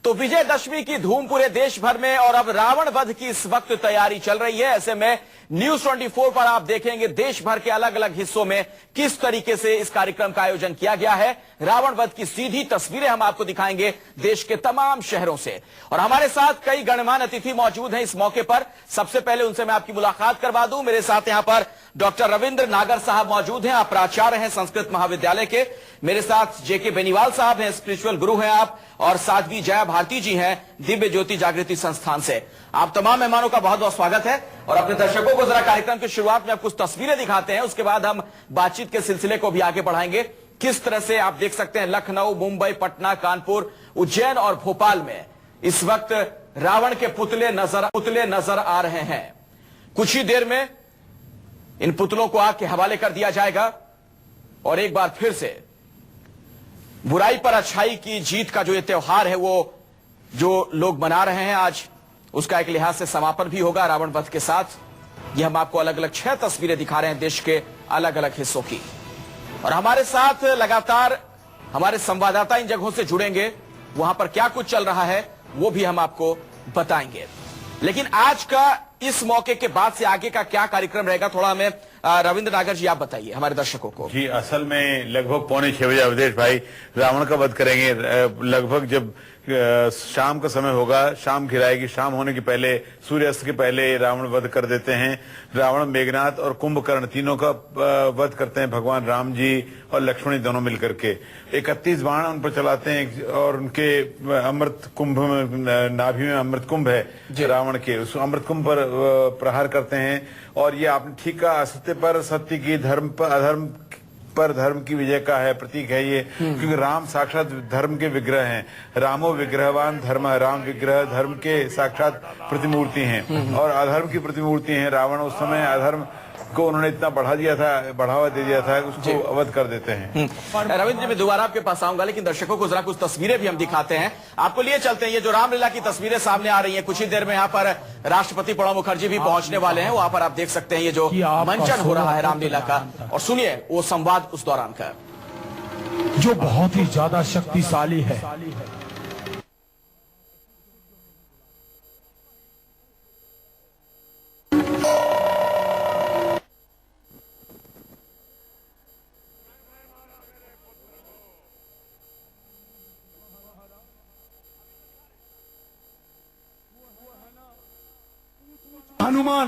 तो विजयदशमी की धूम पूरे देश भर में और अब रावण वध की इस वक्त तैयारी चल रही है। ऐसे में न्यूज 24 पर आप देखेंगे देश भर के अलग अलग हिस्सों में किस तरीके से इस कार्यक्रम का आयोजन किया गया है। रावण वध की सीधी तस्वीरें हम आपको दिखाएंगे देश के तमाम शहरों से। और हमारे साथ कई गणमान्य अतिथि मौजूद हैं इस मौके पर। सबसे पहले उनसे मैं आपकी मुलाकात करवा दूं। मेरे साथ यहां पर डॉक्टर रविंद्र नागर साहब मौजूद हैं, आप प्राचार्य हैं संस्कृत महाविद्यालय के। मेरे साथ जेके बेनीवाल साहब हैं, स्पिरिचुअल गुरु हैं आप, और साध्वी जया भारती जी हैं दिव्य ज्योति जागृति संस्थान से। आप तमाम मेहमानों का बहुत बहुत स्वागत है। और अपने दर्शकों को जरा कार्यक्रम की शुरुआत में आप कुछ तस्वीरें दिखाते हैं, उसके बाद हम बातचीत के सिलसिले को भी आगे बढ़ाएंगे। किस तरह से आप देख सकते हैं लखनऊ, मुंबई, पटना, कानपुर, उज्जैन और भोपाल में इस वक्त रावण के पुतले नजर आ रहे हैं। कुछ ही देर में इन पुतलों को आग के हवाले कर दिया जाएगा और एक बार फिर से बुराई पर अच्छाई की जीत का जो ये त्योहार है वो जो लोग मना रहे हैं आज, उसका एक लिहाज से समापन भी होगा रावण वध के साथ। ये हम आपको अलग अलग 6 तस्वीरें दिखा रहे हैं देश के अलग अलग हिस्सों की। और हमारे साथ लगातार हमारे संवाददाता इन जगहों से जुड़ेंगे, वहां पर क्या कुछ चल रहा है वो भी हम आपको बताएंगे। लेकिन आज का इस मौके के बाद से आगे का क्या कार्यक्रम रहेगा, थोड़ा हमें रविंद्र नागर जी आप बताइए हमारे दर्शकों को। जी, असल में लगभग 6:45 अवधेश भाई रावण का वध करेंगे। लगभग जब शाम का समय होगा, शाम घिराएगी, शाम होने के पहले, सूर्यास्त के पहले रावण वध कर देते हैं। रावण, मेघनाथ और कुंभकर्ण तीनों का वध करते हैं भगवान राम जी और लक्ष्मणी दोनों मिलकर के। 31 बाण उन पर चलाते हैं और उनके अमृत कुंभ में, नाभि में अमृत कुंभ है रावण के, उस अमृत कुंभ पर प्रहार करते हैं। और ये आपने ठीक कहा, असत्य पर सत्य की, धर्म पर अधर्म पर धर्म की विजय का है प्रतीक है ये, क्योंकि राम साक्षात धर्म के विग्रह हैं। रामो विग्रहवान धर्म, राम विग्रह धर्म के साक्षात प्रतिमूर्ति हैं और अधर्म की प्रतिमूर्ति हैं। रावण उस समय अधर्म को उन्होंने इतना बढ़ावा दे दिया था, उसको अवध कर देते हैं। रविंद्र जी, मैं दोबारा आपके पास आऊंगा, लेकिन दर्शकों को जरा कुछ तस्वीरें भी हम दिखाते हैं आपको। लिए चलते हैं, ये जो रामलीला की तस्वीरें सामने आ रही हैं, कुछ ही देर में यहाँ पर राष्ट्रपति प्रणब मुखर्जी भी पहुंचने वाले हैं। वहां पर आप देख सकते हैं ये जो मंचन हो रहा है रामलीला का, और सुनिए वो संवाद उस दौरान का जो बहुत ही ज्यादा शक्तिशाली है।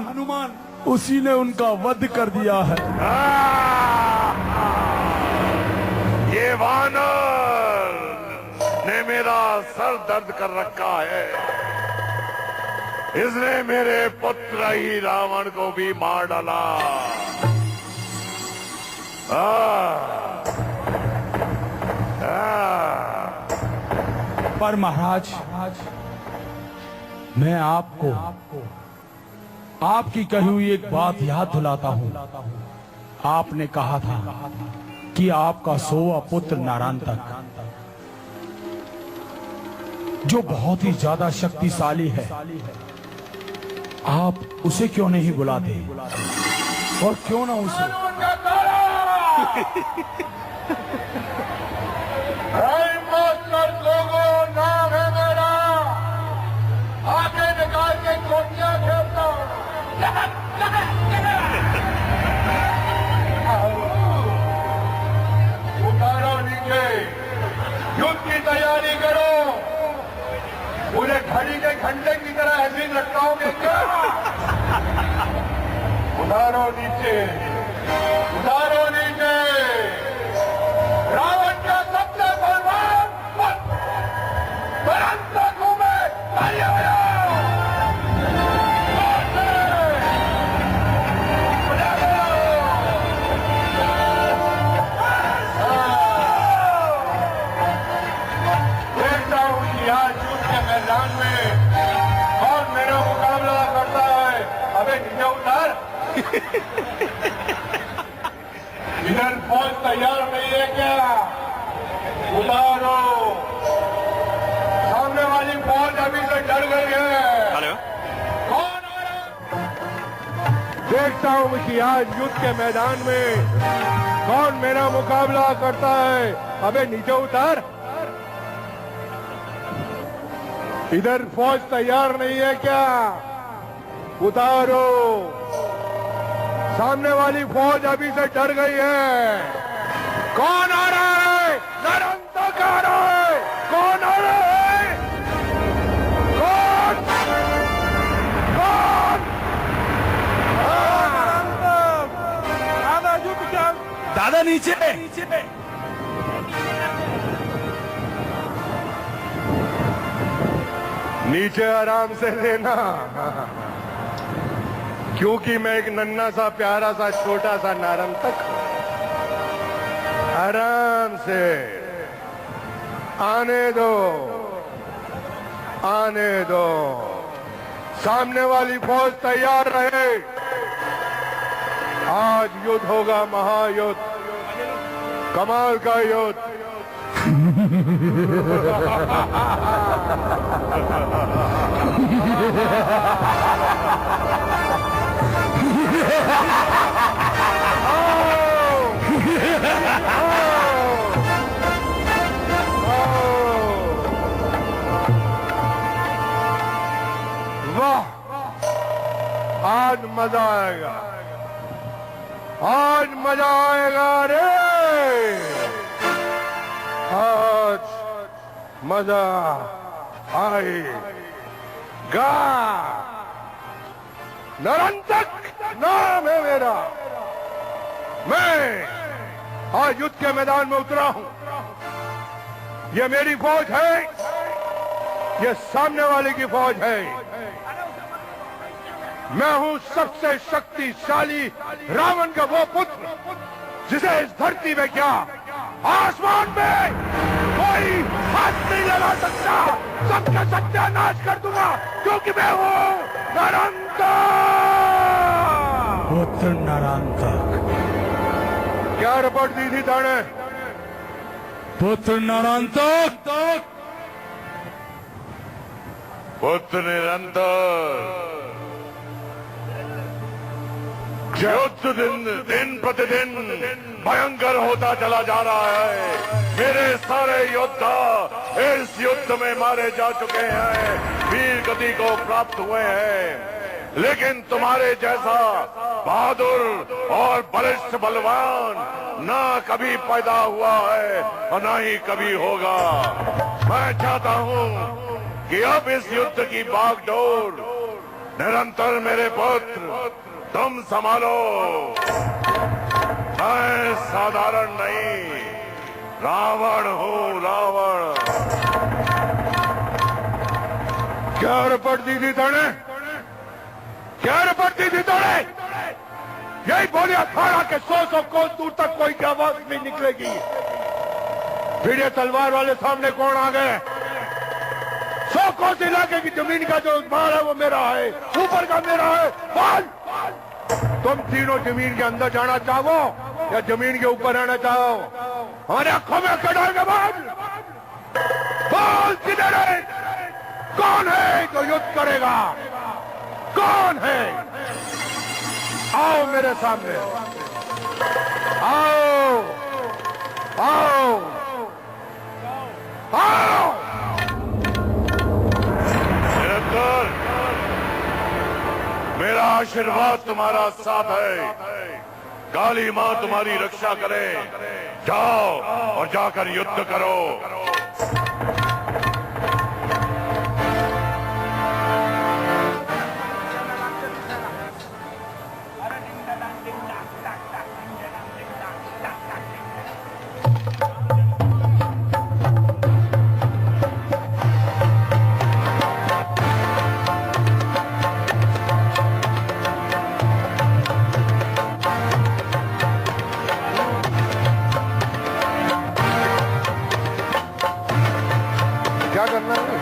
हनुमान उसी ने उनका वध कर दिया है। ये वानर ने मेरा सर दर्द कर रखा है। इसने मेरे पुत्र ही रावण को भी मार डाला। पर महाराज, मैं आपको आपकी कही हुई एक बात याद दिलाता हूं। आपने कहा था कि आपका 100वां पुत्र नारायणतक, जो बहुत ही ज्यादा शक्तिशाली है, आप उसे क्यों नहीं बुलाते? और क्यों ना उसे लोगों, नाम है मेरा, आगे निकाल के कोटियां खेलता हूं। उतारो नीचे, युद्ध की तैयारी करो। मुझे घड़ी के घंटे की तरह ऐसे ही लटकाओगे क्या? उतारो नीचे, उतारो नीचे। रावण का सबसे बलवान तुरंत घूमे। मैदान में और मेरा मुकाबला करता है। अबे नीचे उतार। इधर फौज तैयार नहीं है क्या? उतारो। सामने वाली फौज अभी से डर गई है। हेलो, कौन आ रहा? देखता हूं कि आज युद्ध के मैदान में कौन मेरा मुकाबला करता है। अबे नीचे उतार। इधर फौज तैयार नहीं है क्या? उतारो। सामने वाली फौज अभी से डर गई है। कौन आ रहा है? नरंतक आ रहा है। कौन आ रहा है? कौन? कौन? दादा झुक जा। दादा नीचे। नीचे आराम से लेना, क्योंकि मैं एक नन्हा सा प्यारा सा छोटा सा नारंतक हूं। आराम से आने दो, आने दो। सामने वाली फौज तैयार रहे। आज युद्ध होगा, महायुद्ध, कमाल का युद्ध। वाह, आज मजा आएगा, आज मजा आएगा रे। आज मजा आएगा। नरंतक नाम है मेरा। मैं आज युद्ध के मैदान में उतरा हूं। ये मेरी फौज है, ये सामने वाले की फौज है। मैं हूं सबसे शक्तिशाली रावण का वो पुत्र जिसे इस धरती में क्या आसमान में कोई हाथ नहीं लगा सकता। सबका सत्यानाश कर दूंगा, क्योंकि मैं हूं नरंतक। पुत्र नारांतक। क्या रिपोर्ट दी थी ताने? पुत्र नारांतक। पुत्र निरंतर। युद्ध दिन प्रतिदिन भयंकर होता चला जा रहा है। मेरे सारे योद्धा इस युद्ध में मारे जा चुके हैं, वीर गति को प्राप्त हुए हैं। लेकिन तुम्हारे जैसा बहादुर और बलिष्ठ बलवान ना कभी पैदा हुआ है और ना ही कभी होगा। मैं चाहता हूं कि अब इस युद्ध की बागडोर निरंतर मेरे पुत्र तुम संभालो। मैं साधारण नहीं, रावण हूं, रावण। क्या रिपोर्ट दी थी तूने? क्या रिपोर्ट दी थी तूने? यही बोले अखाड़ा के 100 कोस दूर तक कोई की आवाज नहीं निकलेगी। फिर ये तलवार वाले सामने कौन आ गए? 100 कोस इलाके की जमीन का जो माल है वो मेरा है, ऊपर का मेरा है। बोल, तुम तीनों जमीन के अंदर जाना चाहो या जमीन के ऊपर रहना चाहो? हमारे आंखों में कटाल के बाद बोल, किधर है? कौन है जो युद्ध करेगा? कौन है? आओ मेरे सामने, आओ, आओ, आओ। मेरा आशीर्वाद तुम्हारा साथ है। काली मां तुम्हारी रक्षा करे। जाओ और जाकर युद्ध करो। क्या करना है?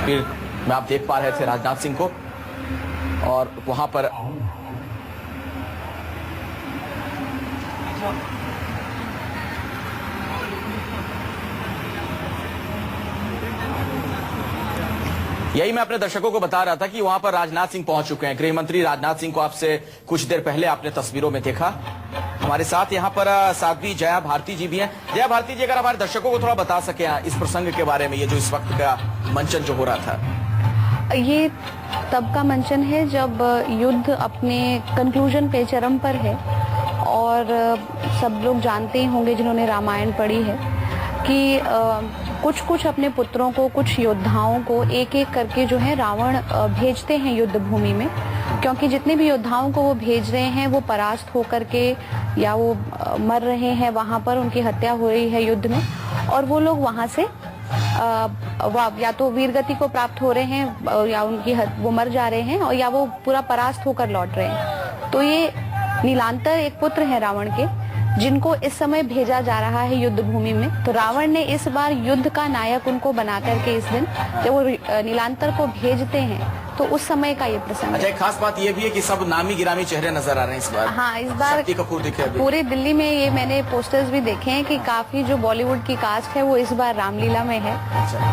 फिर में आप देख पा रहे थे राजनाथ सिंह को, और वहां पर यही मैं अपने दर्शकों को बता रहा था कि वहां पर राजनाथ सिंह पहुंच चुके हैं। गृह मंत्री राजनाथ सिंह को आपसे कुछ देर पहले आपने तस्वीरों में देखा। हमारे साथ यहां पर साध्वी जया भारती जी भी हैं। जया भारती जी, अगर हमारे दर्शकों को थोड़ा बता सके इस प्रसंग के बारे में, ये जो इस वक्त का मंचन जो हो रहा था। ये तब का मंचन है जब युद्ध अपने कंक्लूजन पे, चरम पर है। और सब लोग जानते ही होंगे जिन्होंने रामायण पढ़ी है कि कुछ कुछ अपने पुत्रों को, कुछ योद्धाओं को एक एक करके जो है रावण भेजते हैं युद्ध भूमि में, क्योंकि जितने भी योद्धाओं को वो भेज रहे हैं वो परास्त होकर के या वो मर रहे हैं, वहां पर उनकी हत्या हो रही है युद्ध में, और वो लोग वहां से या तो वीरगति को प्राप्त हो रहे हैं या वो मर जा रहे हैं, और या वो पूरा परास्त होकर लौट रहे हैं। तो ये नीलांतर एक पुत्र है रावण के, जिनको इस समय भेजा जा रहा है युद्ध भूमि में। तो रावण ने इस बार युद्ध का नायक उनको बना करके इस दिन जब वो नीलांतर को भेजते हैं तो उस समय का ये प्रसंग। अच्छा, एक खास बात ये भी है कि सब नामी गिरामी चेहरे नजर आ रहे हैं इस बार। हाँ, इस बार शक्ति कपूर दिखे अभी। पूरे दिल्ली में ये मैंने पोस्टर्स भी देखे हैं कि काफी जो बॉलीवुड की कास्ट है वो इस बार रामलीला में है।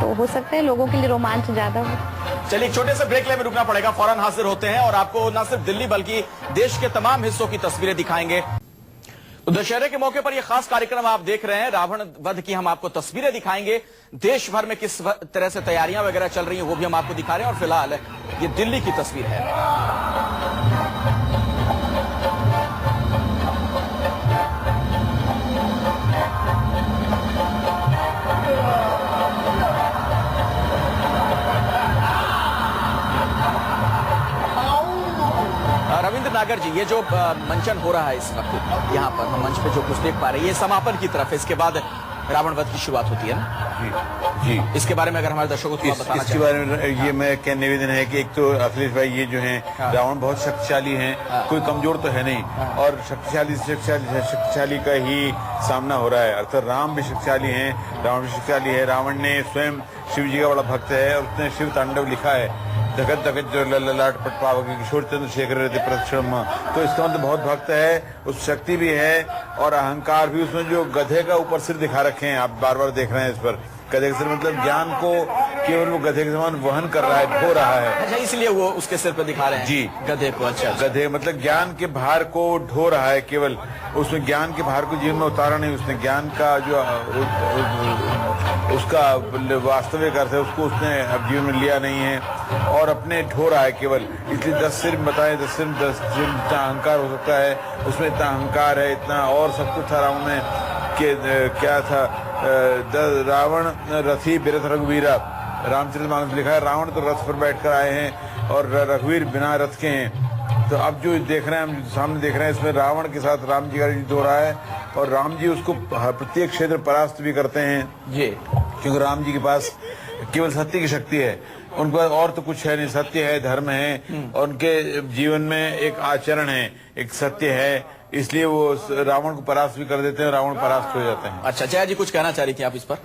तो हो सकता है लोगों के लिए रोमांच ज्यादा हो। चलिए, एक छोटे से ब्रेक ले में रुकना पड़ेगा, फौरन हाजिर होते हैं और आपको न सिर्फ दिल्ली बल्कि देश के तमाम हिस्सों की तस्वीरें दिखाएंगे। तो दशहरे के मौके पर यह खास कार्यक्रम आप देख रहे हैं, रावण वध की हम आपको तस्वीरें दिखाएंगे। देश भर में किस तरह से तैयारियां वगैरह चल रही हैं वो भी हम आपको दिखा रहे हैं। और फिलहाल ये दिल्ली की तस्वीर है। रविंद्र नागर जी, ये जो मंचन हो रहा है इस वक्त यहाँ पर हम मंच पे जो कुछ देख पा रहे हैं, ये समापन की तरफ है, इसके बाद रावण वध की शुरुआत होती है ना जी। इसके बारे में अगर हमारे दर्शकों को बताना इसके बारे में ये मैं क्या निवेदन है कि एक तो अखिलेश भाई ये जो हैं रावण बहुत शक्तिशाली हैं, कोई कमजोर तो है नहीं, और शक्तिशाली का ही सामना हो रहा है। अर्थात राम भी शक्तिशाली हैं, रावण भी शक्तिशाली है। रावण ने स्वयं शिव जी का बड़ा भक्त है और उसने शिव तांडव लिखा है, धगत धगत जो ललाट पट पावक किशोर चंद्रशेखर प्रक्षम। तो इसका मतलब बहुत भक्त है, उस शक्ति भी है और अहंकार भी। उसमें जो गधे का ऊपर सिर दिखा रखे हैं, आप बार बार देख रहे हैं इस पर, गधे का सिर मतलब ज्ञान को केवल वो गधे के समान वहन कर रहा है, ढो रहा है। अच्छा, इसलिए वो उसके सिर पे दिखा रहे हैं जी गधे को। अच्छा, गधे मतलब ज्ञान के भार को ढो रहा है, केवल उसमें ज्ञान के भार को जीवन में उतारा नहीं, उसने ज्ञान का जो उसका वास्तविक अर्थ है उसको उसने अब जीवन में लिया नहीं है और अपने ढो रहा है केवल। इसलिए 10 सिर बताए, 10 सिर इतना अहंकार हो सकता है, उसमें इतना अहंकार है, इतना और सब कुछ था रावण में कि क्या था, रावण रथी बिरथ रघुवीरा, रामचरितमानस लिखा है, रावण तो रथ पर बैठकर आए हैं और रघुवीर बिना रथ के हैं। तो अब जो देख रहे हैं, हम जो सामने देख रहे हैं, इसमें रावण के साथ राम जी का युद्ध हो रहा है और राम जी उसको प्रत्येक क्षेत्र परास्त भी करते हैं जी, क्योंकि राम जी के पास केवल सत्य की शक्ति है, उनके पास और तो कुछ है नहीं, सत्य है, धर्म है और उनके जीवन में एक आचरण है, एक सत्य है, इसलिए वो रावण को परास्त भी कर देते हैं, रावण परास्त हो जाते हैं। अच्छा, जया जी कुछ कहना चाह रही थी आप इस पर?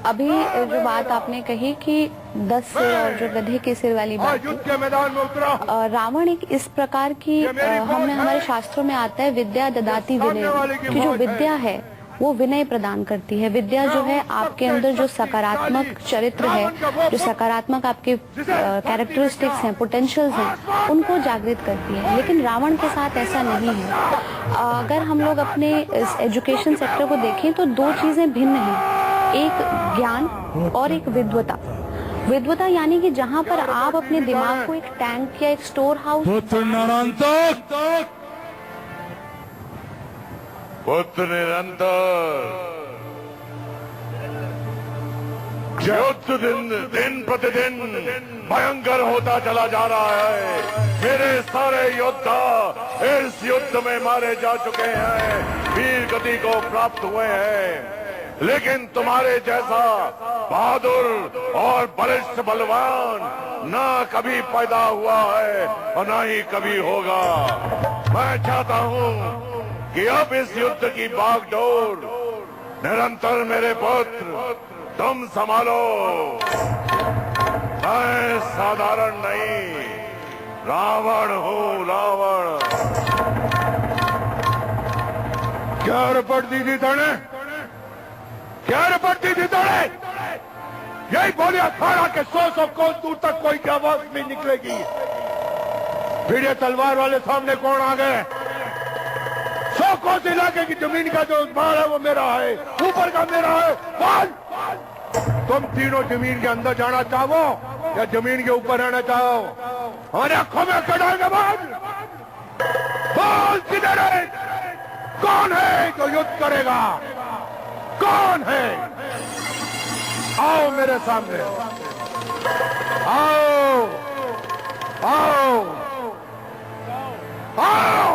अभी जो बात आपने कही कि 10 सिर और जो गधे के सिर वाली बात, युद्ध के मैदान में उतरा रावण एक इस प्रकार की, हमारे शास्त्रों में आता है विद्या ददाति विनय, कि जो विद्या है वो विनय प्रदान करती है। विद्या जो है आपके अंदर जो सकारात्मक चरित्र है, जो सकारात्मक आपके कैरेक्टरिस्टिक्स हैं, पोटेंशियल्स हैं, उनको जागृत करती है। लेकिन रावण के साथ ऐसा नहीं है। अगर हम लोग अपने इस एजुकेशन सेक्टर को देखें तो 2 चीजें भिन्न हैं, एक ज्ञान और एक विद्वता। विद्वता यानी कि जहाँ पर आप अपने दिमाग को एक टैंक या एक स्टोर हाउस, पुत्र निरंतर युद्ध दिन प्रतिदिन भयंकर होता चला जा रहा है। मेरे सारे योद्धा इस युद्ध में मारे जा चुके हैं, वीर गति को प्राप्त हुए हैं, लेकिन तुम्हारे जैसा बहादुर और बलिष्ठ बलवान ना कभी पैदा हुआ है और ना ही कभी होगा। मैं चाहता हूँ कि अब इस युद्ध की बागडोर निरंतर मेरे पुत्र तुम संभालो। मैं साधारण नहीं, रावण हूँ, रावण। क्या रिपोर्ट दी थी तूने? क्या रिपोर्ट दी थी तूने? यही बोले अखाड़ा के 100 कोस दूर तक कोई की आवाज नहीं निकलेगी। भिड़े तलवार वाले सामने कौन आ गए? 100 कोस इलाके की जमीन का जो भार है वो मेरा है, ऊपर का मेरा है। बोल, तुम तीनों जमीन के अंदर जाना चाहो या जमीन के ऊपर रहना चाहो? हमारे आंखों में कटाएंगे बाद। बोल किधर है? कौन है जो युद्ध करेगा? कौन है? आओ मेरे सामने, आओ आओ आओ।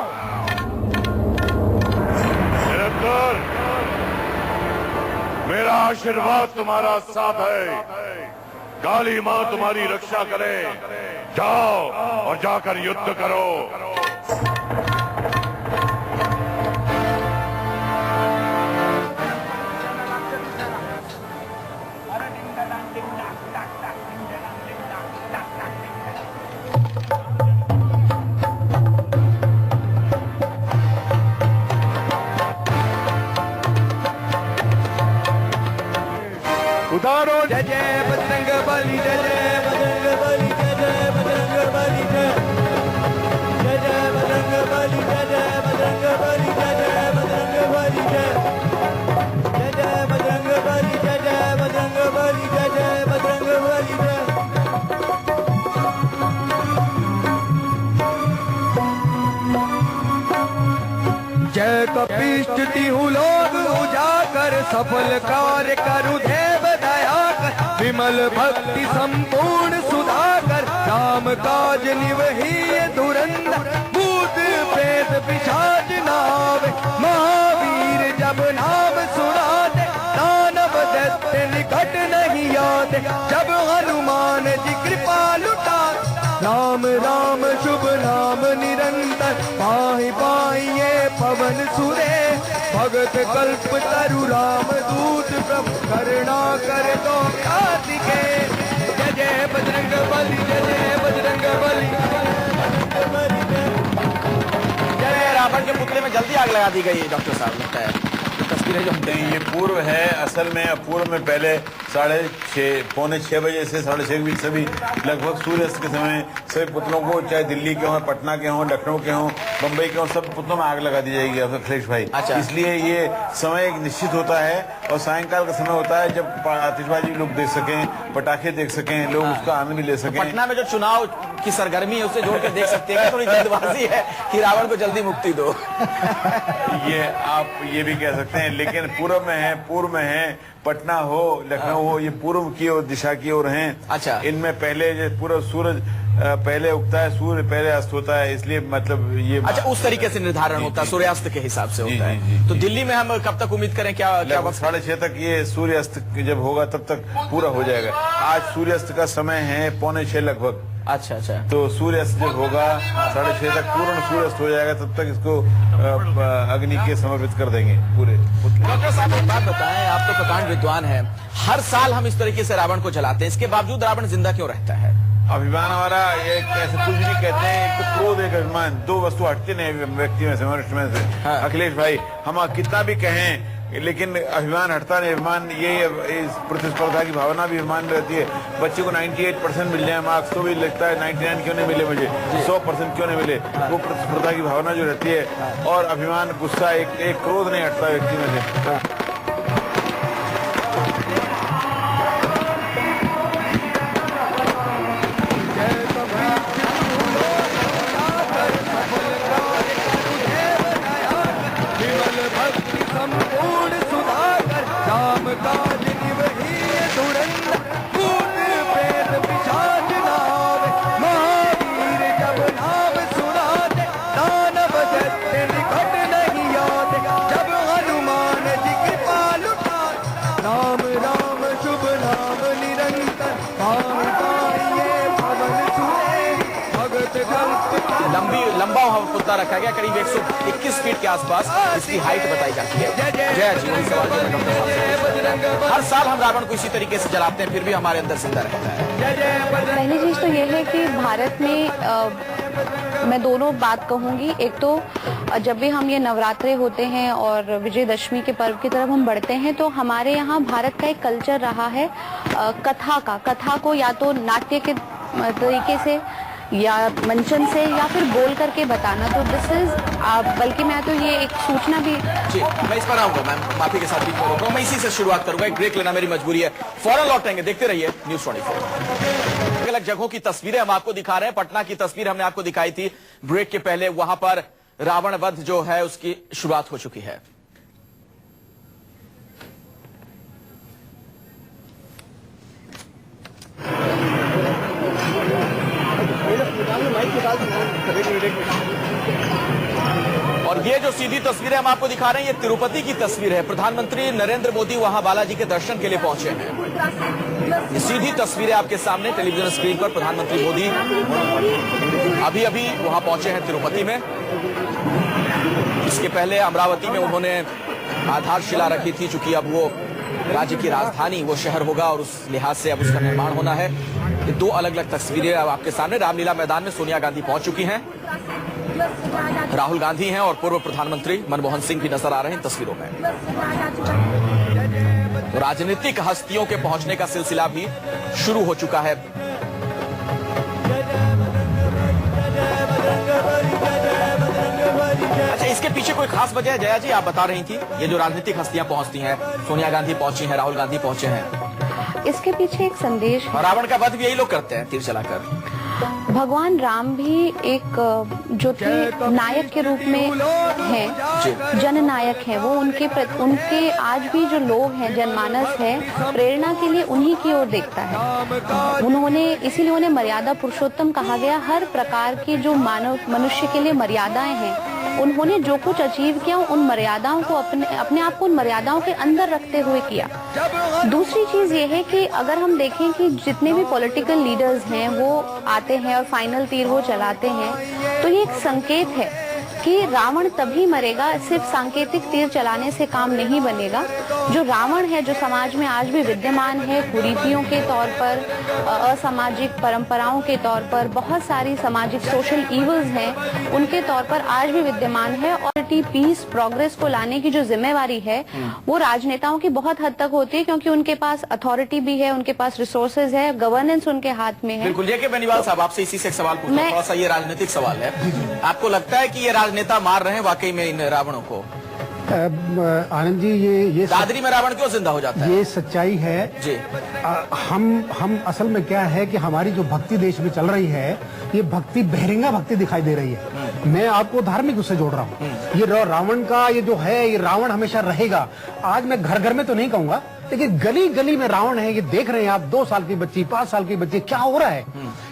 निरंतर मेरा आशीर्वाद तुम्हारा साथ है। काली मां तुम्हारी रक्षा करे। जाओ और जाकर युद्ध करो। उतारो। जय जय बजरंग बली, जय जय बजरंग बली, जय जय बजरंग बली, जय जय बजरंग बली, जय जय बजरंग बली, जय जय बजरंग बली, जय जय बजरंग बली, जय जय बजरंग बली, जय जय बजरंग बली, जय कपीष्टि हूँ लोग उजागर, सफल कार्य करु देव दया कर, विमल भक्ति संपूर्ण सुधाकर, राम काज निवही धुरंधर, भूत प्रेत पिशाच नावे, महावीर जब नाम सुनाते, दानव दैत्य निकट नहीं आते, जब हनुमान जी कृपा लुटाते, राम राम शुभ नाम निरंतर, पाहि पाहि ये पवन सुरे, भगत कल्प तरु राम दूत, प्रभु करुणा कर दो कार्तिकेय, जय जय बजरंग बली, जय जय बजरंग बली, जय। रावण के पुतले में जल्दी आग लगा दी गई डॉक्टर साहब, लगता है तस्वीरें जो नहीं, ये पूर्व है असल में। पूर्व में पहले 6:30 पौने 6 बजे से 6:30 के बीच सभी लगभग सूर्यास्त के समय सभी पुतलों को, चाहे दिल्ली के हों, पटना के हों, लखनऊ के हों, बम्बई के हों, सब पुतलों में आग लगा दी जाएगी अखिलेश भाई। अच्छा। इसलिए ये समय एक निश्चित होता है और सायंकाल का समय होता है जब आतिशबाजी लोग देख सकें, पटाखे देख सकें, लोग उसका आनंद भी ले सकें। पटना में जो चुनाव की सरगर्मी है उससे जोड़ के देख सकते हैं, थोड़ी जल्दबाजी है कि रावण को जल्दी मुक्ति दो। ये आप ये भी कह सकते हैं, लेकिन पूर्व में है पटना हो, लखनऊ हो, ये पूर्व की ओर दिशा की ओर हैं। अच्छा। इनमें पहले पूरा सूरज पहले उगता है, सूर्य पहले अस्त होता है, इसलिए मतलब ये अच्छा, उस तरीके से निर्धारण होता है, सूर्यास्त के हिसाब से होता है। जी। तो दिल्ली में हम कब तक उम्मीद करें? क्या लगभग 6:30 तक ये सूर्यास्त जब होगा तब तक पूरा हो जाएगा। आज सूर्यास्त का समय है 5:45 लगभग। अच्छा अच्छा। तो सूर्यास्त जब होगा 6:30 तक पूर्ण सूर्यास्त हो जाएगा, तब तक इसको अग्नि के समर्पित कर देंगे पूरे। डॉक्टर साहब एक बात बताएं, आप तो प्रकांड विद्वान हैं, हर साल हम इस तरीके से रावण को जलाते हैं, इसके बावजूद रावण जिंदा क्यों रहता है? अभिमान हमारा ये ऐसे कुछ भी कहते हैं, एक तो क्रोध, एक अभिमान, दो वस्तु हटती नहीं व्यक्ति में से, मनुष्य में से। हाँ। अखिलेश भाई, हम कितना भी कहें लेकिन अभिमान हटता नहीं। अभिमान ये इस प्रतिस्पर्धा की भावना भी अभिमान में रहती है। बच्चे को 98% मिल जाए मार्क्स तो भी लगता है 99 क्यों नहीं मिले मुझे, 100% क्यों नहीं मिले, वो प्रतिस्पर्धा की भावना जो रहती है। और अभिमान, गुस्सा, एक क्रोध नहीं हटता व्यक्ति में से। संपूर्ण सुधाकर, राम काज निवही धुरंधर, भूत प्रेत पिशाच नावे, महावीर जब नाम सुनाते, दानव दैत्य निकट नहीं आते, जब हनुमान जी कृपा लुटाते, राम राम शुभ नाम निरंतर, पाहि पाहि ये पवन सुरे, भगत कल्प लंबा पुतला रखा गया, करीब 121 फीट के आसपास इसकी हाइट बताई जाती है। जय जी, वही सवाल जो मैं डॉक्टर साहब से, हर साल हम रावण को इसी तरीके से जलाते हैं, फिर भी हमारे अंदर जिंदा रहता है। पहली चीज तो ये है कि भारत में मैं दोनों बात कहूंगी। एक तो जब भी हम ये नवरात्रे होते हैं और विजयदशमी के पर्व की तरफ हम बढ़ते हैं तो हमारे यहाँ भारत का एक कल्चर रहा है कथा को या तो नाट्य के तरीके से या मंचन से या फिर बोल करके बताना। तो दिस इज बल्कि मैं तो ये एक सूचना भी जी मैं इस पर आऊंगा मैम, माफी के साथ भी रोक रहा हूं। मैं इसी से शुरुआत करूंगा, एक ब्रेक लेना मेरी मजबूरी है, फौरन लौटेंगे। देखते रहिए न्यूज़ 24। अलग अलग जगहों की तस्वीरें हम आपको दिखा रहे हैं। पटना की तस्वीर हमने आपको दिखाई थी ब्रेक के पहले, वहां पर रावण वध जो है उसकी शुरुआत हो चुकी है। और ये जो सीधी तस्वीरें हम आपको दिखा रहे हैं, ये तिरुपति की तस्वीर है। प्रधानमंत्री नरेंद्र मोदी वहां बालाजी के दर्शन के लिए पहुंचे हैं। ये सीधी तस्वीरें आपके सामने टेलीविजन स्क्रीन पर। प्रधानमंत्री मोदी अभी अभी वहां पहुंचे हैं तिरुपति में। इसके पहले अमरावती में उन्होंने आधारशिला रखी थी, चूंकि अब वो राज्य की राजधानी वो शहर होगा और उस लिहाज से अब उसका निर्माण होना है। ये दो अलग अलग तस्वीरें अब आपके सामने। रामलीला मैदान में सोनिया गांधी पहुंच चुकी हैं, राहुल गांधी हैं और पूर्व प्रधानमंत्री मनमोहन सिंह भी नजर आ रहे हैं तस्वीरों में। राजनीतिक हस्तियों के पहुंचने का सिलसिला भी शुरू हो चुका है। अच्छा, इसके पीछे कोई खास वजह है जया जी? आप बता रही थी ये जो राजनीतिक हस्तियां पहुंचती हैं, सोनिया गांधी पहुंची हैं, राहुल गांधी पहुंचे हैं, इसके पीछे एक संदेश है। और रावण का वध भी यही लोग करते हैं, तीर चलाकर। भगवान राम भी एक जो थे नायक के रूप में हैं, जननायक हैं। वो उनके आज भी जो लोग हैं, जनमानस है, प्रेरणा के लिए उन्हीं की ओर देखता है। उन्होंने इसीलिए उन्हें मर्यादा पुरुषोत्तम कहा गया। हर प्रकार की जो मनुष्य के लिए मर्यादाएं हैं, उन्होंने जो कुछ अचीव किया उन मर्यादाओं को अपने आप को उन मर्यादाओं के अंदर रखते हुए किया। दूसरी चीज ये है कि अगर हम देखें कि जितने भी पॉलिटिकल लीडर्स हैं वो आते हैं और फाइनल तीर वो चलाते हैं, तो ये एक संकेत है कि रावण तभी मरेगा, सिर्फ सांकेतिक तीर चलाने से काम नहीं बनेगा। जो रावण है, जो समाज में आज भी विद्यमान है, कुरीतियों के तौर पर, असामाजिक परंपराओं के तौर पर, बहुत सारी सामाजिक सोशल इवल्स हैं, उनके तौर पर आज भी विद्यमान है। और पीस प्रोग्रेस को लाने की जो जिम्मेवारी है वो राजनेताओं की बहुत हद तक होती है, क्योंकि उनके पास अथॉरिटी भी है, उनके पास रिसोर्सेज है, गवर्नेंस उनके हाथ में है। बिल्कुल। ये बेनीवाल साहब, आपसे इसी से एक सवाल पूछना, थोड़ा सा ये राजनीतिक सवाल है। आपको लगता है कि ये राजनेता मार रहे हैं वाकई में इन रावणों को? आनंद जी, ये दादरी में रावण क्यों जिंदा हो जाता है? ये सच्चाई है जी। हम असल में क्या है कि हमारी जो भक्ति देश में चल रही है, ये भक्ति बहरिंगा भक्ति दिखाई दे रही है। मैं आपको धार्मिक उससे जोड़ रहा हूँ। ये रावण का ये जो है, ये रावण हमेशा रहेगा। आज मैं घर घर में तो नहीं कहूंगा, लेकिन गली गली में रावण है। ये देख रहे हैं आप, 2 साल की बच्ची, 5 साल की बच्ची, क्या हो रहा है?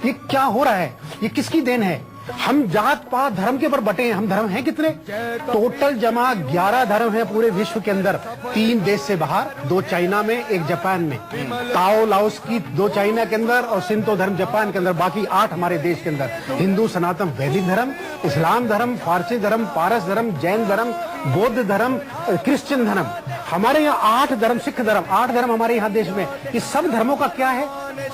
ये क्या हो रहा है? ये किसकी देन है? हम जात पात धर्म के ऊपर बटे हैं। हम धर्म हैं कितने? टोटल जमा 11 धर्म है पूरे विश्व के अंदर। 3 देश से बाहर, 2 चाइना में, 1 जापान में। ताओ लाओस की 2 चाइना के अंदर और शिंतो धर्म जापान के अंदर, बाकी 8 हमारे देश के अंदर। हिंदू सनातन वैदिक धर्म, इस्लाम धर्म, फारसी धर्म, पारस धर्म, जैन धर्म, बौद्ध धर्म, क्रिश्चियन धर्म। हमारे यहाँ 8 धर्म, सिख धर्म, 8 धर्म हमारे यहाँ देश में। इस सब धर्मों का क्या है?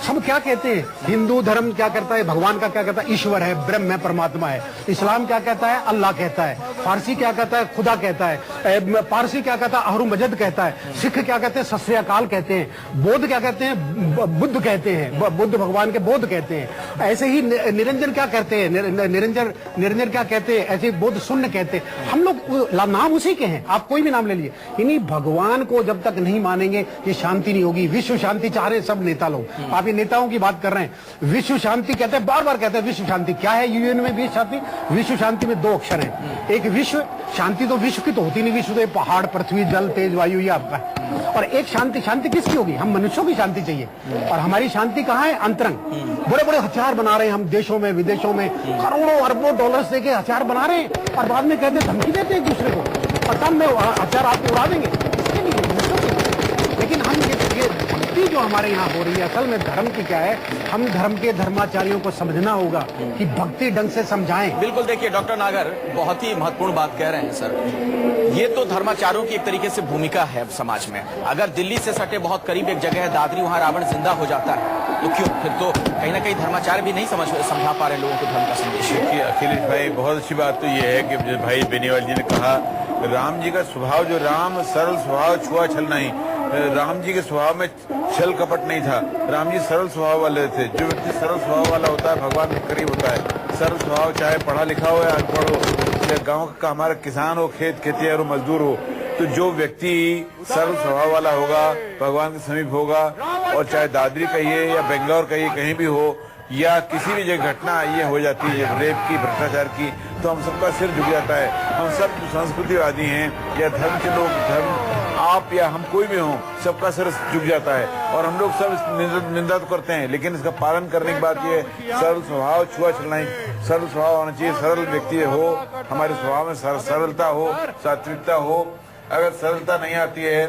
सब क्या कहते हैं? हिंदू धर्म क्या करता है? भगवान का क्या कहता है? ईश्वर है, ब्रह्म है, परमात्मा है। इस्लाम क्या कहता है? अल्लाह कहता है। फारसी क्या कहता है? खुदा कहता है। पारसी क्या कहता है? अहरू मजद कहता है। सिख क्या कहते हैं? सत श्री अकाल कहते हैं। बौद्ध क्या कहते हैं? बुद्ध कहते हैं, बुद्ध भगवान के बौद्ध कहते हैं। ऐसे ही निरंजन क्या कहते हैं? निरंजन क्या कहते हैं? ऐसे बौद्ध शून्य कहते हैं। हम लोग नाम उसी के हैं, आप कोई भी नाम ले लीजिए। इन्हीं भगवान को जब तक नहीं मानेंगे, ये शांति नहीं होगी। विश्व शांति चाह रहे सब नेता लोग। आप ये नेताओं की बात कर रहे हैं। विश्व शांति कहते हैं, बार बार कहते हैं विश्व शांति। क्या है यूएन में विश्व शांति? विश्व शांति में 2 अक्षर हैं। एक विश्व शांति, तो विश्व की तो होती नहीं। विश्व तो पहाड़, पृथ्वी, जल, तेज, वायु, ये आपका है। और एक शांति, शांति किसकी होगी? हम मनुष्यों की शांति चाहिए। और हमारी शांति कहाँ है? अंतरंग। बड़े बड़े हथियार बना रहे हैं हम देशों में, विदेशों में, करोड़ों अरबों डॉलर्स देके हथियार बना रहे हैं, और बाद में कहते हैं, धमकी देते हैं एक दूसरे को, और तब में हथियार आपको उड़ा देंगे। लेकिन हम ये भक्ति जो हमारे यहाँ हो रही है, असल में धर्म की क्या है? हम धर्म के धर्माचार्यों को समझना होगा कि भक्ति ढंग से समझाएं। बिल्कुल। देखिए डॉक्टर नागर बहुत ही महत्वपूर्ण बात कह रहे हैं सर। ये तो धर्माचार्यों की एक तरीके से भूमिका है समाज में। अगर दिल्ली से सटे बहुत करीब एक जगह है दादरी, वहां रावण जिंदा हो जाता है, तो क्यों? फिर तो कहीं ना कहीं धर्माचार्य भी नहीं समझा पा रहे लोगों को धर्म का संदेश। देखिए अखिलेश भाई, बहुत अच्छी बात तो ये है कि जो भाई बेनीवाल जी ने कहा, राम जी का स्वभाव, जो राम सरल स्वभाव, छुआ छल नहीं, राम जी के स्वभाव में छल कपट नहीं था। राम जी सरल स्वभाव वाले थे। जो व्यक्ति सरल स्वभाव वाला होता है भगवान के करीब होता है। सरल स्वभाव, चाहे पढ़ा लिखा हो या अनपढ़ हो, चाहे गाँव का हमारा किसान हो, खेत खेतिहर हो, मजदूर हो, तो जो व्यक्ति सरल स्वभाव वाला होगा भगवान के समीप होगा। और चाहे दादरी कहिए या बेंगलोर कहिए, कहीं भी हो, या किसी भी जगह घटना ये हो जाती है रेप की, भ्रष्टाचार की, तो हम सबका सिर झुक जाता है। हम सब संस्कृतिवादी हैं या धर्म के लोग, धर्म आप या हम कोई भी हो, सबका सिर झुक जाता है। और हम लोग सब निंदा तो करते हैं, लेकिन इसका पालन करने की बात यह है, सरल स्वभाव, छुआ छल नहीं, सरल स्वभाव होना चाहिए। सरल व्यक्ति हो, हमारे स्वभाव में सरलता हो, सात्विकता हो। अगर सरलता नहीं आती है,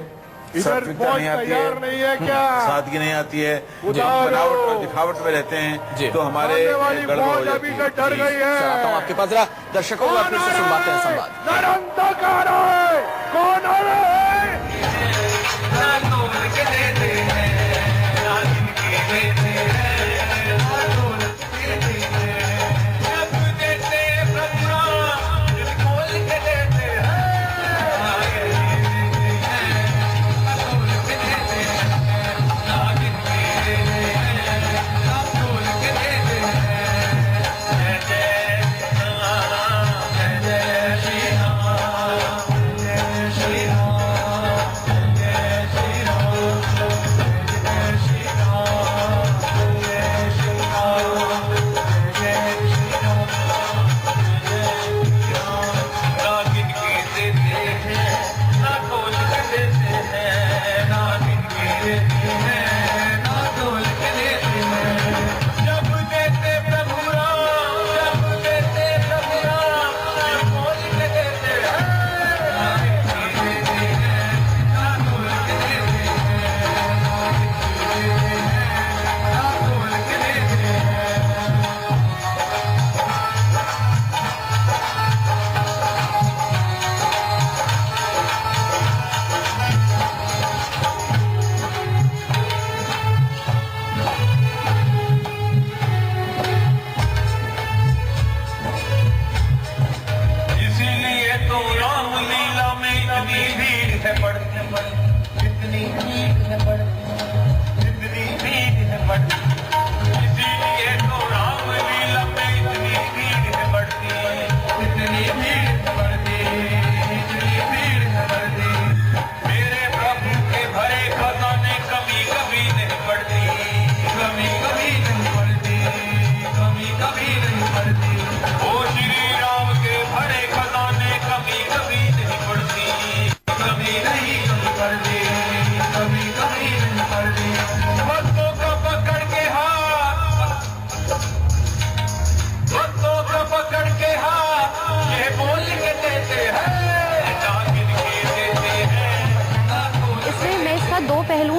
सात्विकता नहीं आती है, सादगी नहीं आती है, बनावट और दिखावट में रहते हैं, तो हमारे गड़बड़ हो जाती है। डर गई है। आपके पास जरा दर्शकों को फिर से सुनवाते हैं संवाद। कौन आ रहा है?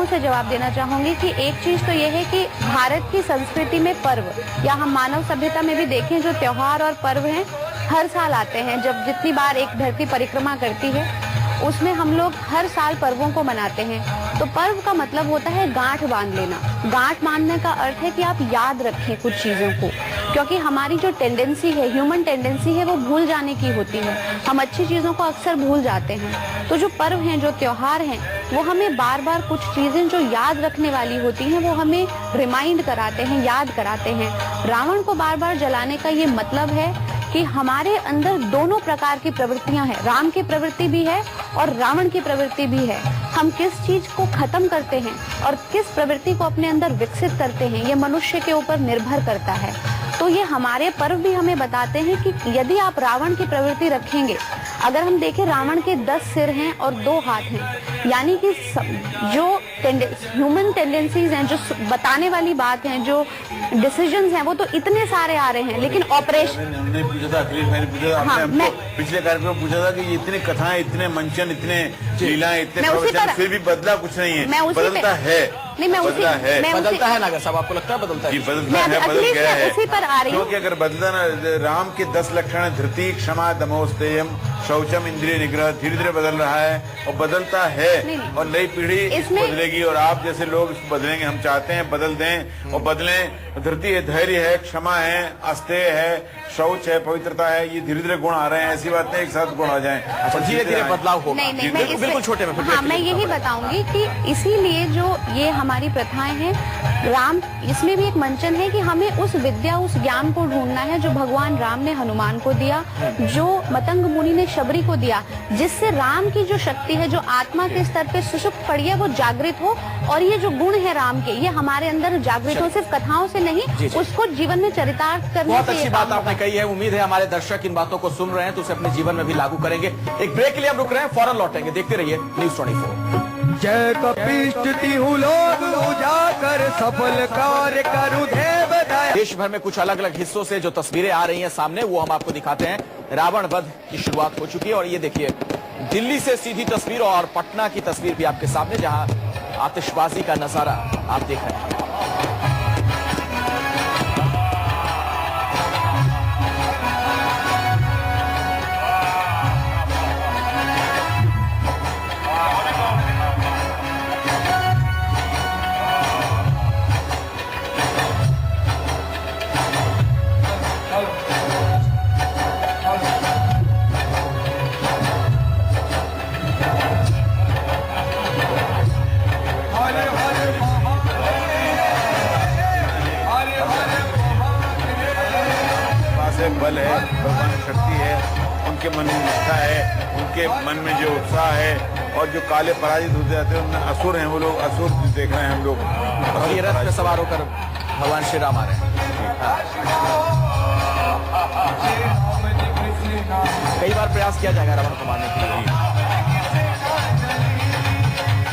से जवाब देना चाहूंगी कि एक चीज तो ये है कि भारत की संस्कृति में पर्व, या हम मानव सभ्यता में भी देखें, जो त्योहार और पर्व हैं हर साल आते हैं। जब जितनी बार एक धरती परिक्रमा करती है उसमें हम लोग हर साल पर्वों को मनाते हैं। तो पर्व का मतलब होता है गांठ बांध लेना। गांठ बांधने का अर्थ है कि आप याद रखें कुछ चीजों को, क्योंकि हमारी जो टेंडेंसी है, ह्यूमन टेंडेंसी है, वो भूल जाने की होती है। हम अच्छी चीजों को अक्सर भूल जाते हैं। तो जो पर्व हैं, जो त्योहार हैं, वो हमें बार बार कुछ चीजें जो याद रखने वाली होती हैं वो हमें रिमाइंड कराते हैं, याद कराते हैं। रावण को बार बार जलाने का ये मतलब है कि हमारे अंदर दोनों प्रकार की प्रवृत्तियां हैं। राम की प्रवृत्ति भी है और रावण की प्रवृत्ति भी है। हम किस चीज को खत्म करते हैं और किस प्रवृत्ति को अपने अंदर विकसित करते हैं, ये मनुष्य के ऊपर निर्भर करता है। तो ये हमारे पर्व भी हमें बताते हैं कि यदि आप रावण की प्रवृत्ति रखेंगे, अगर हम देखें रावण के 10 सिर हैं और 2 हाथ हैं, यानी कि जो ह्यूमन टेंडेंसीज हैं, जो बताने वाली बात है, जो डिसीजंस हैं, वो तो इतने सारे आ रहे हैं, लेकिन ऑपरेशन हमने पूछा था, अखिलेश भाई ने पूछा था, हमने पिछले कार्यक्रम में पूछा था कि इतनी कथाएं, इतने मंचन, इतने लीलाएं, इतने प्रवचन, फिर भी बदला कुछ नहीं है। बदलता है, नहीं, मैं बदलता है, बदलता है नागर साहब, आपको लगता है बदलता है? बदलता है, बदल गया है। उसी पर आ रही हूँ, क्योंकि अगर बदलता ना, राम के 10 लक्षण धृति, क्षमा, दमोस्तेयम, शौचम इंद्रिय निग्रह धीरे धीरे बदल रहा है और बदलता है। नहीं। और नई पीढ़ी इसमें- बदलेगी और आप जैसे लोग इसको बदलेंगे। हम चाहते हैं बदल दें और बदलें। धरती है, धैर्य है, क्षमा है, आस्तेय है, शौच है, पवित्रता है, ये धीरे धीरे गुण आ रहे हैं। ऐसी बात नहीं एक साथ गुण आ जाए। अच्छा, धीरे धीरे बदलाव होगा। नहीं नहीं, मैं बिल्कुल इसमें- बिल्कुल छोटे में फिर हाँ, मैं यही बताऊंगी कि इसीलिए जो ये हमारी प्रथाएं हैं, राम इसमें भी एक मंचन है कि हमें उस विद्या, उस ज्ञान को ढूंढना है जो भगवान राम ने हनुमान को दिया, जो मतंग मुनि ने शबरी को दिया, जिससे राम की जो शक्ति है, जो आत्मा के स्तर पे सुषुप्त पड़ी है, वो जागृत हो। और ये जो गुण है राम के, ये हमारे अंदर जागृत हो, सिर्फ कथाओं से नहीं, जी, जी। उसको जीवन में चरितार्थ करने बहुत से अच्छी ये बात काम आपने होगा। कही है। उम्मीद है हमारे दर्शक इन बातों को सुन रहे हैं तो उसे अपने जीवन में भी लागू करेंगे। एक ब्रेक के लिए हम रुक रहे हैं, फौरन लौटेंगे। देखते रहिए न्यूज़ 24। जय कपीश तिहु लोग उजागर सफल कार्य करु देव दया। देश भर में कुछ अलग अलग हिस्सों से जो तस्वीरें आ रही हैं सामने, वो हम आपको दिखाते हैं। रावण वध की शुरुआत हो चुकी है और ये देखिए दिल्ली से सीधी तस्वीर और पटना की तस्वीर भी आपके सामने, जहां आतिशबाजी का नजारा आप देख रहे हैं। बल है, भगवान की शक्ति है, उनके मन में निष्ठा है, उनके मन में जो उत्साह है और जो काले पराजित होते जाते हैं उनमें असुर हैं, वो लोग असुर देख रहे हैं हम लोग। और ये रथ पे सवार होकर भगवान श्री राम आ रहे हैं। कई बार प्रयास किया जाएगा रावण को मारने के लिए।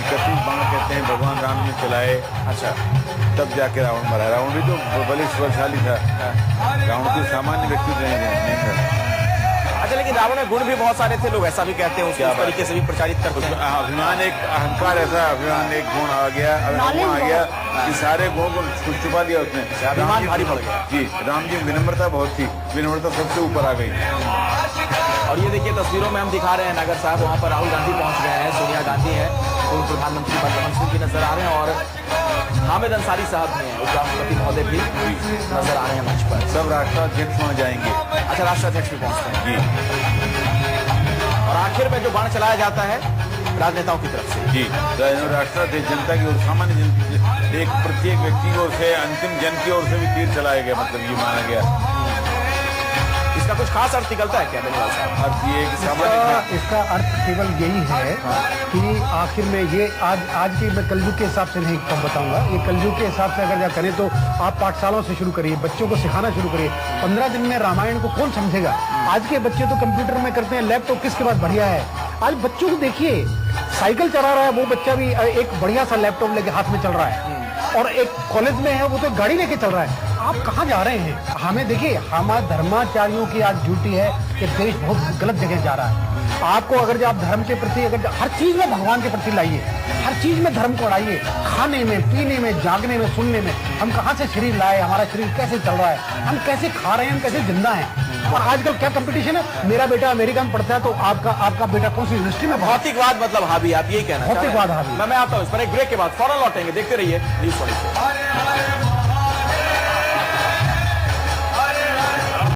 31 बाण कहते हैं भगवान राम ने चलाए, अच्छा, तब जाके रावण मरा। रावण भी तो बलिष्ठशाली था, रावण कोई सामान्य व्यक्ति नहीं था। अच्छा, लेकिन रावण में गुण भी बहुत सारे थे, लोग ऐसा भी कहते हैं, उसको इस तरीके से भी प्रचारित करते हैं। अभिमान, एक अहंकार, ऐसा अभिमान एक गुण आ गया, Knowledge आ गया कि सारे गुणों को छुपा दिया उसने। अभिमान भारी पड़ गया। जी, राम जी विनम्रता बहुत थी, विनम्रता सबसे ऊपर आ गई। और ये देखिए तस्वीरों में हम दिखा रहे हैं नगर साहब, वहां पर राहुल गांधी पहुंच गए हैं, सोनिया गांधी है, पूर्व प्रधानमंत्री मनमोहन सिंह भी नजर आ रहे हैं और हामिद अंसारी साहब भी हैं, उपराष्ट्रपति महोदय भी नजर आ रहे हैं मंच पर। सब राष्ट्राध्यक्ष वहाँ जाएंगे। अच्छा, राष्ट्राध्यक्ष भी पहुंचते हैं। जी, और आखिर में जो बाण चलाया जाता है राजनेताओं की तरफ से। जी, राष्ट्राध्यक्ष जनता की ओर, सामान्य एक प्रत्येक व्यक्ति की ओर से, अंतिम जन की ओर से भी तीर चलाया गया, मतलब ये माना गया। इसका कुछ खास अर्थ निकलता है क्या बेनीवाल साहब? अर्थ ये कि सामान्य इसका अर्थ केवल यही है कि आखिर में ये आज के, मैं कलयुग के हिसाब से नहीं कम बताऊंगा, ये कलयुग के हिसाब से अगर जा करें तो आप पाठशालाओं से शुरू करिए, बच्चों को सिखाना शुरू करिए। 15 दिन में रामायण को कौन समझेगा? आज के बच्चे तो कंप्यूटर में करते हैं, लैपटॉप किसके पास बढ़िया है? आज बच्चों को देखिए, साइकिल चला रहा है वो बच्चा भी एक बढ़िया सा लैपटॉप लेके हाथ में चल रहा है, और एक कॉलेज में है वो तो गाड़ी लेके चल रहा है। आप कहाँ जा रहे हैं? हमें देखिए, हमारे धर्माचार्यों की आज ड्यूटी है कि देश बहुत गलत जगह जा रहा है। आपको अगर जो आप धर्म के प्रति, अगर हर चीज में भगवान के प्रति लाइए, हर चीज में धर्म को लाइए, खाने में, पीने में, जागने में, सुनने में। हम कहाँ से शरीर लाए? हमारा शरीर कैसे चल रहा है? हम कैसे खा रहे हैं? हम कैसे जिंदा हैं? और आजकल क्या कंपटीशन है? मेरा बेटा अमेरिका में पढ़ता है तो आपका बेटा कौन सी यूनिवर्सिटी में? भौतिकवाद मतलब हावी, आप यही कहना चाह रहे हैं? भौतिकवाद हावी। मैं आता हूँ इस पर एक ब्रेक के बाद, फौरन लौटेंगे। देखते रहिए न्यूज़ 24।